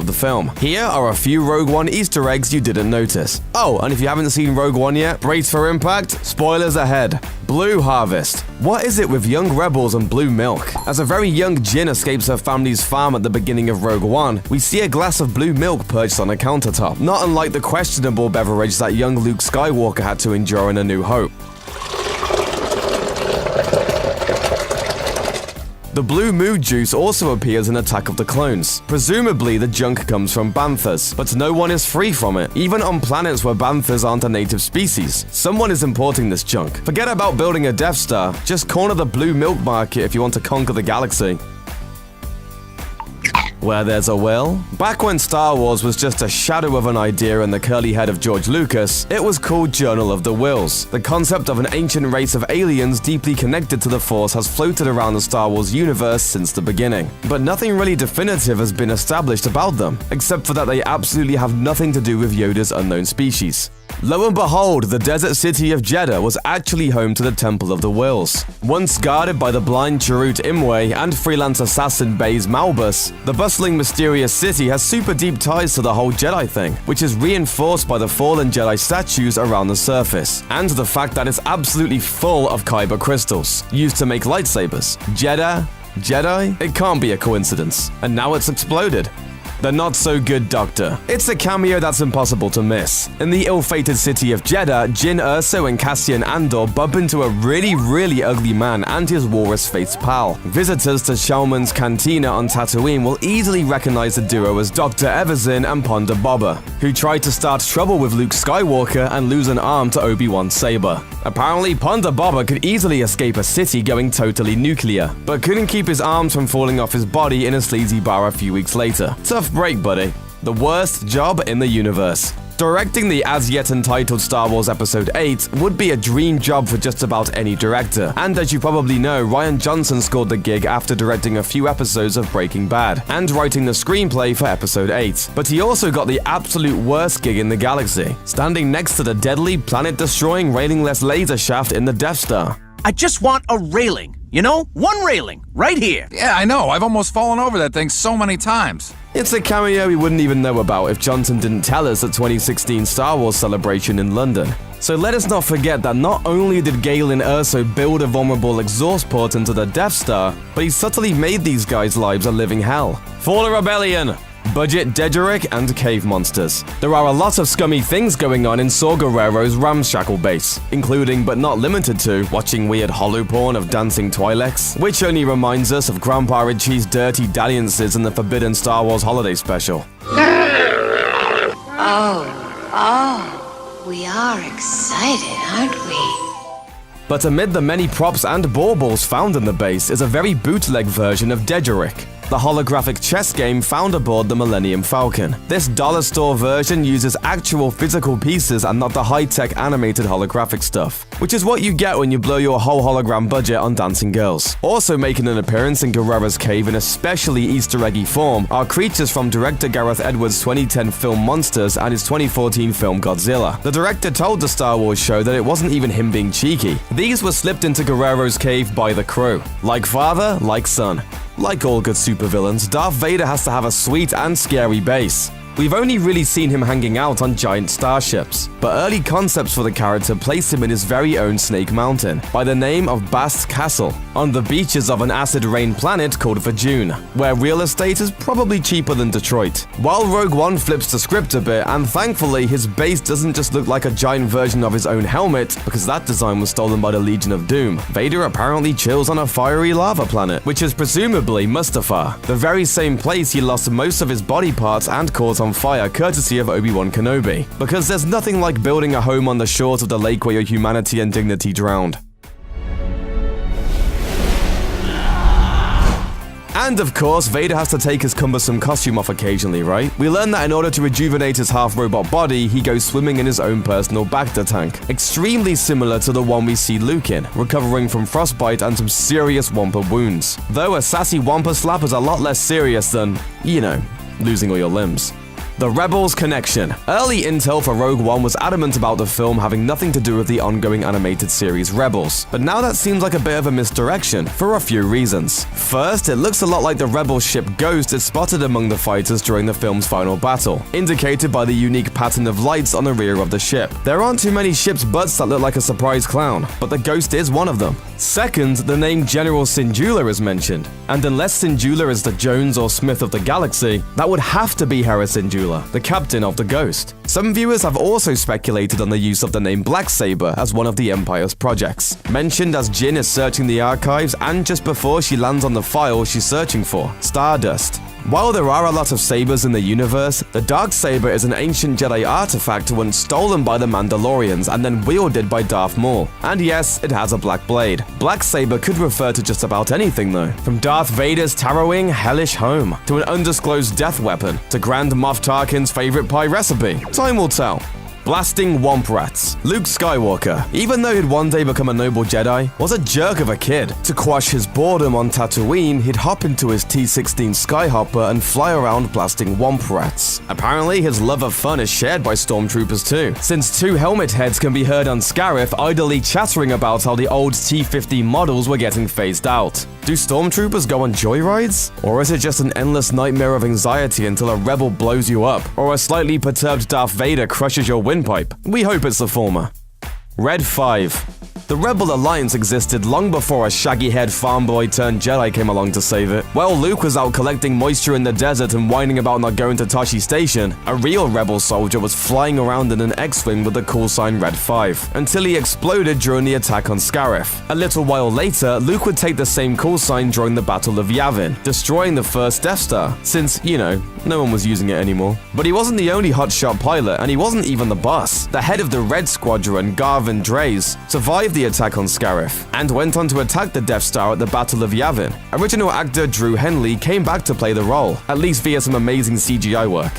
of the film. Here are a few Rogue One Easter eggs you didn't notice. Oh, and if you haven't seen Rogue One yet, brace for impact, spoilers ahead. Blue Harvest. What is it with young rebels and blue milk? As a very young Jyn escapes her family's farm at the beginning of Rogue One, we see a glass of blue milk perched on a countertop, not unlike the questionable beverage that young Luke Skywalker had to endure in A New Hope. The blue mood juice also appears in Attack of the Clones. Presumably, the junk comes from banthas, but no one is free from it, even on planets where banthas aren't a native species. Someone is importing this junk. Forget about building a Death Star, just corner the blue milk market if you want to conquer the galaxy. Where there's a will? Back when Star Wars was just a shadow of an idea in the curly head of George Lucas, it was called Journal of the Whills. The concept of an ancient race of aliens deeply connected to the Force has floated around the Star Wars universe since the beginning. But nothing really definitive has been established about them, except for that they absolutely have nothing to do with Yoda's unknown species. Lo and behold, the desert city of Jeddah was actually home to the Temple of the Whills. Once guarded by the blind Chirrut Imwe and freelance assassin Baze Malbus, the bustling, mysterious city has super deep ties to the whole Jedi thing, which is reinforced by the fallen Jedi statues around the surface, and the fact that it's absolutely full of Kyber crystals, used to make lightsabers. Jeddah? Jedi? It can't be a coincidence. And now it's exploded. The not-so-good Doctor. It's a cameo that's impossible to miss. In the ill-fated city of Jeddah, Jyn Erso and Cassian Andor bump into a really ugly man and his walrus-faced pal. Visitors to Shalman's Cantina on Tatooine will easily recognize the duo as Dr. Evazin and Ponda Baba, who tried to start trouble with Luke Skywalker and lose an arm to Obi-Wan Saber. Apparently, Ponda Baba could easily escape a city going totally nuclear, but couldn't keep his arms from falling off his body in a sleazy bar a few weeks later. Tough break, buddy. The worst job in the universe. Directing the as-yet untitled Star Wars Episode 8 would be a dream job for just about any director, and as you probably know, Rian Johnson scored the gig after directing a few episodes of Breaking Bad, and writing the screenplay for Episode 8. But he also got the absolute worst gig in the galaxy, standing next to the deadly, planet-destroying railingless laser shaft in the Death Star. I just want a railing, you know? One railing, right here. Yeah, I know. I've almost fallen over that thing so many times. It's a cameo we wouldn't even know about if Johnson didn't tell us at 2016 Star Wars Celebration in London. So let us not forget that not only did Galen Erso build a vulnerable exhaust port into the Death Star, but he subtly made these guys' lives a living hell. For the Rebellion! Budget Dedrick and cave monsters. There are a lot of scummy things going on in Saw Gerrero's ramshackle base, including but not limited to watching weird holoporn of dancing Twi'leks, which only reminds us of Grandpa Richie's dirty dalliances in the Forbidden Star Wars Holiday Special. We are excited, aren't we? But amid the many props and baubles found in the base is a very bootleg version of Dedrick, the holographic chess game found aboard the Millennium Falcon. This dollar store version uses actual physical pieces and not the high-tech animated holographic stuff, which is what you get when you blow your whole hologram budget on dancing girls. Also making an appearance in Gerrera's cave in especially Easter eggy form are creatures from director Gareth Edwards' 2010 film Monsters and his 2014 film Godzilla. The director told the Star Wars show that it wasn't even him being cheeky. These were slipped into Gerrera's cave by the crew. Like father, like son. Like all good supervillains, Darth Vader has to have a sweet and scary base. We've only really seen him hanging out on giant starships, but early concepts for the character place him in his very own Snake Mountain, by the name of Bast Castle, on the beaches of an acid rain planet called Vajun, where real estate is probably cheaper than Detroit. While Rogue One flips the script a bit, and thankfully his base doesn't just look like a giant version of his own helmet, because that design was stolen by the Legion of Doom. Vader apparently chills on a fiery lava planet, which is presumably Mustafar, the very same place he lost most of his body parts and caught on fire courtesy of Obi-Wan Kenobi, because there's nothing like building a home on the shores of the lake where your humanity and dignity drowned. And of course, Vader has to take his cumbersome costume off occasionally, right? We learn that in order to rejuvenate his half-robot body, he goes swimming in his own personal Bacta tank, extremely similar to the one we see Luke in, recovering from frostbite and some serious Wampa wounds. Though a sassy Wampa slap is a lot less serious than, you know, losing all your limbs. The Rebels connection. Early intel for Rogue One was adamant about the film having nothing to do with the ongoing animated series Rebels, but now that seems like a bit of a misdirection for a few reasons. First, it looks a lot like the Rebel ship Ghost is spotted among the fighters during the film's final battle, indicated by the unique pattern of lights on the rear of the ship. There aren't too many ship's butts that look like a surprise clown, but the Ghost is one of them. Second, the name General Syndulla is mentioned, and unless Syndulla is the Jones or Smith of the galaxy, that would have to be Hera Syndulla, the captain of the Ghost. Some viewers have also speculated on the use of the name Blacksaber as one of the Empire's projects, mentioned as Jyn is searching the archives and just before she lands on the file she's searching for, Stardust. While there are a lot of sabers in the universe, the Darksaber is an ancient Jedi artifact once stolen by the Mandalorians and then wielded by Darth Maul. And yes, it has a black blade. Blacksaber could refer to just about anything though, from Darth Vader's harrowing, hellish home, to an undisclosed death weapon, to Grand Moff Tarkin's favorite pie recipe. Time will tell. Blasting Womp Rats. Luke Skywalker, even though he'd one day become a noble Jedi, was a jerk of a kid. To quash his boredom on Tatooine, he'd hop into his T-16 Skyhopper and fly around blasting Womp Rats. Apparently, his love of fun is shared by stormtroopers too, since two helmet heads can be heard on Scarif idly chattering about how the old T-50 models were getting phased out. Do stormtroopers go on joyrides? Or is it just an endless nightmare of anxiety until a rebel blows you up, or a slightly perturbed Darth Vader crushes your windpipe? We hope it's the former. Red 5. The Rebel Alliance existed long before a shaggy-haired farm boy turned Jedi came along to save it. While Luke was out collecting moisture in the desert and whining about not going to Tashi Station, a real Rebel soldier was flying around in an X-Wing with the call sign Red 5, until he exploded during the attack on Scarif. A little while later, Luke would take the same call sign during the Battle of Yavin, destroying the first Death Star, since, you know, no one was using it anymore. But he wasn't the only hotshot pilot, and he wasn't even the boss. The head of the Red Squadron, Garvin Dreis, survived the attack on Scarif, and went on to attack the Death Star at the Battle of Yavin. Original actor Drew Henley came back to play the role, at least via some amazing CGI work.